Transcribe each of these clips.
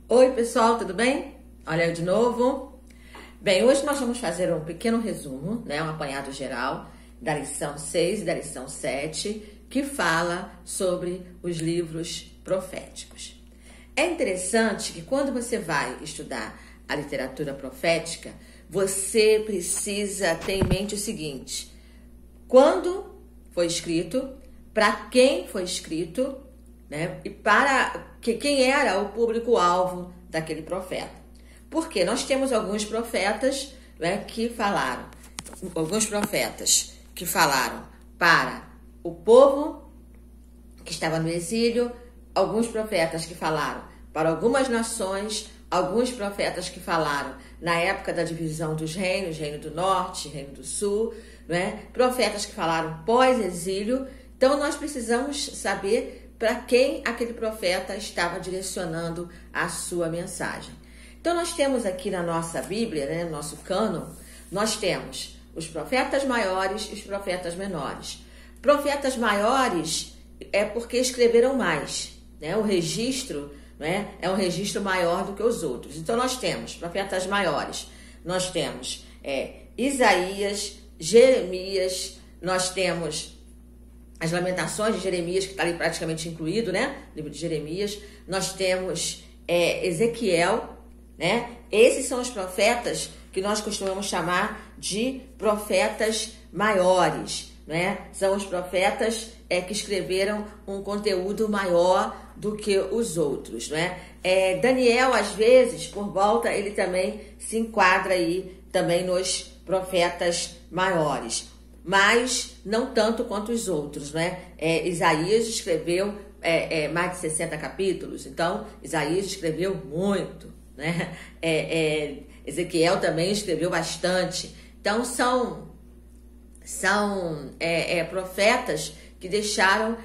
Oi pessoal, tudo bem? Olha eu de novo. Bem, hoje nós vamos fazer um pequeno resumo, um apanhado geral da lição 6 e da lição 7, que fala sobre os livros proféticos. É interessante que quando você vai estudar a literatura profética, você precisa ter em mente o seguinte: quando foi escrito, para quem foi escrito, e para quem era o público-alvo daquele profeta. Porque nós temos alguns profetas que falaram, para o povo que estava no exílio, alguns profetas que falaram para algumas nações, alguns profetas que falaram na época da divisão dos reinos, Reino do Norte, Reino do Sul, profetas que falaram pós-exílio. Então nós precisamos saber para quem aquele profeta estava direcionando a sua mensagem. Então nós temos aqui na nossa Bíblia, no nosso cânon, nós temos os profetas maiores e os profetas menores. Profetas maiores é porque escreveram mais, o registro é um registro maior do que os outros. Então nós temos profetas maiores, nós temos Isaías, Jeremias, nós temos as Lamentações de Jeremias, que está ali praticamente incluído, livro de Jeremias. Nós temos Ezequiel, Esses são os profetas que nós costumamos chamar de profetas maiores, São os profetas que escreveram um conteúdo maior do que os outros, Daniel, às vezes, por volta, ele também se enquadra aí também nos profetas maiores, mas não tanto quanto os outros, Isaías escreveu mais de 60 capítulos, então Isaías escreveu muito, Ezequiel também escreveu bastante. Então são profetas que deixaram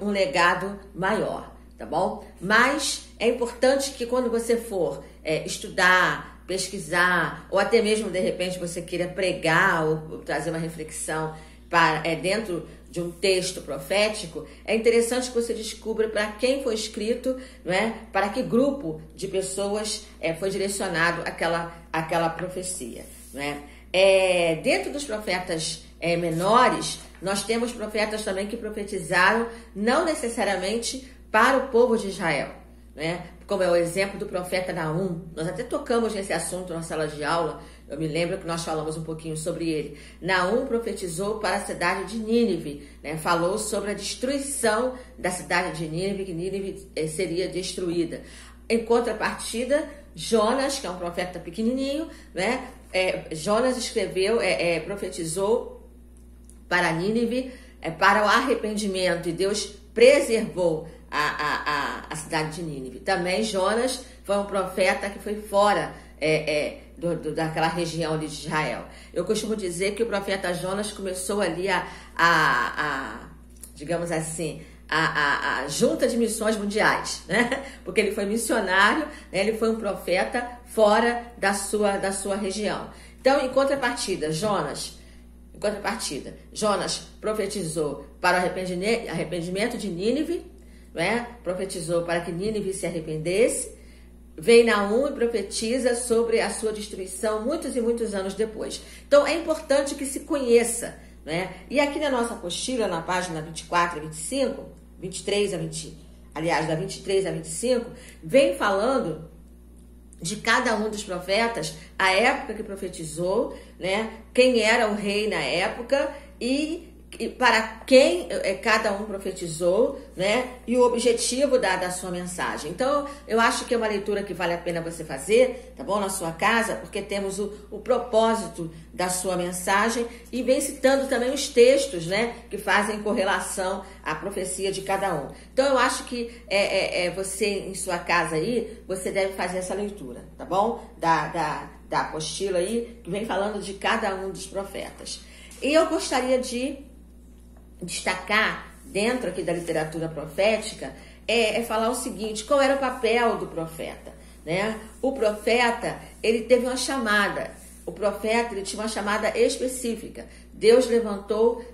um legado maior, tá bom? Mas é importante que quando você for estudar, pesquisar, ou até mesmo de repente você queira pregar ou trazer uma reflexão dentro de um texto profético, é interessante que você descubra para quem foi escrito, para que grupo de pessoas foi direcionado aquela profecia, Dentro dos profetas menores, nós temos profetas também que profetizaram não necessariamente para o povo de Israel, como é o exemplo do profeta Naum. Nós até tocamos nesse assunto na sala de aula, eu me lembro que nós falamos um pouquinho sobre ele. Naum profetizou para a cidade de Nínive, falou sobre a destruição da cidade de Nínive, que Nínive seria destruída. Em contrapartida, Jonas, que é um profeta pequenininho, Jonas profetizou para Nínive, para o arrependimento, e Deus preservou a cidade de Nínive. Também Jonas foi um profeta que foi fora daquela região ali de Israel. Eu costumo dizer que o profeta Jonas começou ali digamos assim, a junta de missões mundiais, Porque ele foi missionário, ele foi um profeta fora da sua região. Então, em contrapartida, Jonas profetizou para o arrependimento de Nínive, profetizou para que Nínive se arrependesse. Vem Naum e profetiza sobre a sua destruição muitos e muitos anos depois. Então é importante que se conheça, E aqui na nossa apostila, na página 24 e 25, 23 a 20, aliás, da 23 a 25, vem falando de cada um dos profetas, a época que profetizou, quem era o rei na época e para quem cada um profetizou, e o objetivo da sua mensagem. Então, eu acho que é uma leitura que vale a pena você fazer, tá bom, na sua casa, porque temos o propósito da sua mensagem e vem citando também os textos, que fazem correlação à profecia de cada um. Então, eu acho que você, em sua casa aí, você deve fazer essa leitura, tá bom? Da apostila aí, que vem falando de cada um dos profetas. E eu gostaria de destacar dentro aqui da literatura profética falar o seguinte: qual era o papel do profeta, O profeta, ele teve uma chamada. O profeta, ele tinha uma chamada específica. Deus levantou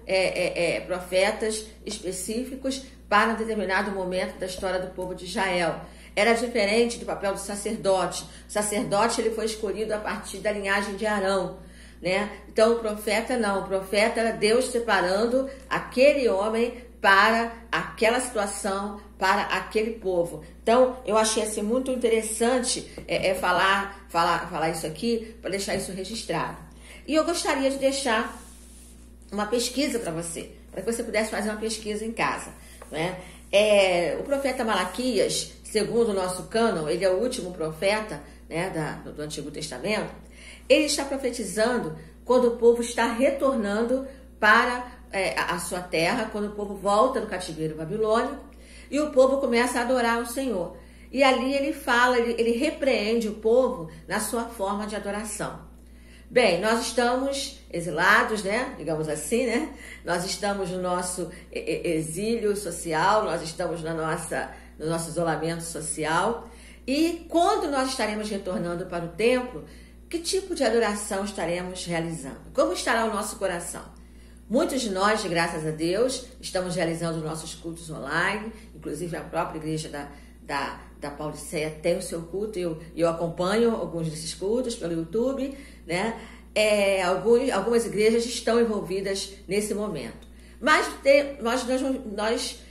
profetas específicos para um determinado momento da história do povo de Israel. Era diferente do papel do sacerdote. O sacerdote ele foi escolhido a partir da linhagem de Arão, né? Então o profeta não, o profeta era Deus separando aquele homem para aquela situação, para aquele povo. Então eu achei assim muito interessante falar isso aqui, para deixar isso registrado. E eu gostaria de deixar uma pesquisa para que você pudesse fazer uma pesquisa em casa, né? O profeta Malaquias, segundo o nosso cânon, ele é o último profeta, né, do Antigo Testamento. Ele está profetizando quando o povo está retornando para a sua terra, quando o povo volta do cativeiro babilônico e o povo começa a adorar o Senhor. E ali ele fala, ele repreende o povo na sua forma de adoração. Bem, nós estamos exilados, né? Digamos assim, né? Nós estamos no nosso exílio social, nós estamos no nosso isolamento social. E quando nós estaremos retornando para o templo, que tipo de adoração estaremos realizando? Como estará o nosso coração? Muitos de nós, graças a Deus, estamos realizando nossos cultos online, inclusive a própria igreja da Pauliceia tem o seu culto, e eu acompanho alguns desses cultos pelo YouTube, né? Algumas igrejas estão envolvidas nesse momento. Mas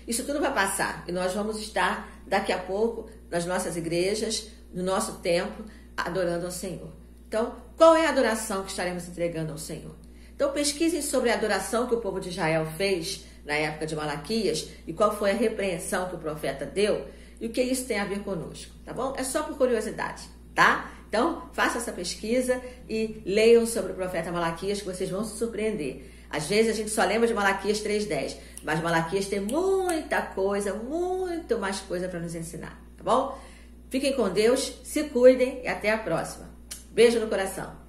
isso tudo vai passar e nós vamos estar daqui a pouco nas nossas igrejas, no nosso templo, adorando ao Senhor. Então, qual é a adoração que estaremos entregando ao Senhor? Então, pesquisem sobre a adoração que o povo de Israel fez na época de Malaquias e qual foi a repreensão que o profeta deu e o que isso tem a ver conosco, tá bom? É só por curiosidade, tá? Então, façam essa pesquisa e leiam sobre o profeta Malaquias que vocês vão se surpreender. Às vezes a gente só lembra de Malaquias 3:10, mas Malaquias tem muita coisa, muito mais coisa para nos ensinar, tá bom? Fiquem com Deus, se cuidem e até a próxima. Beijo no coração.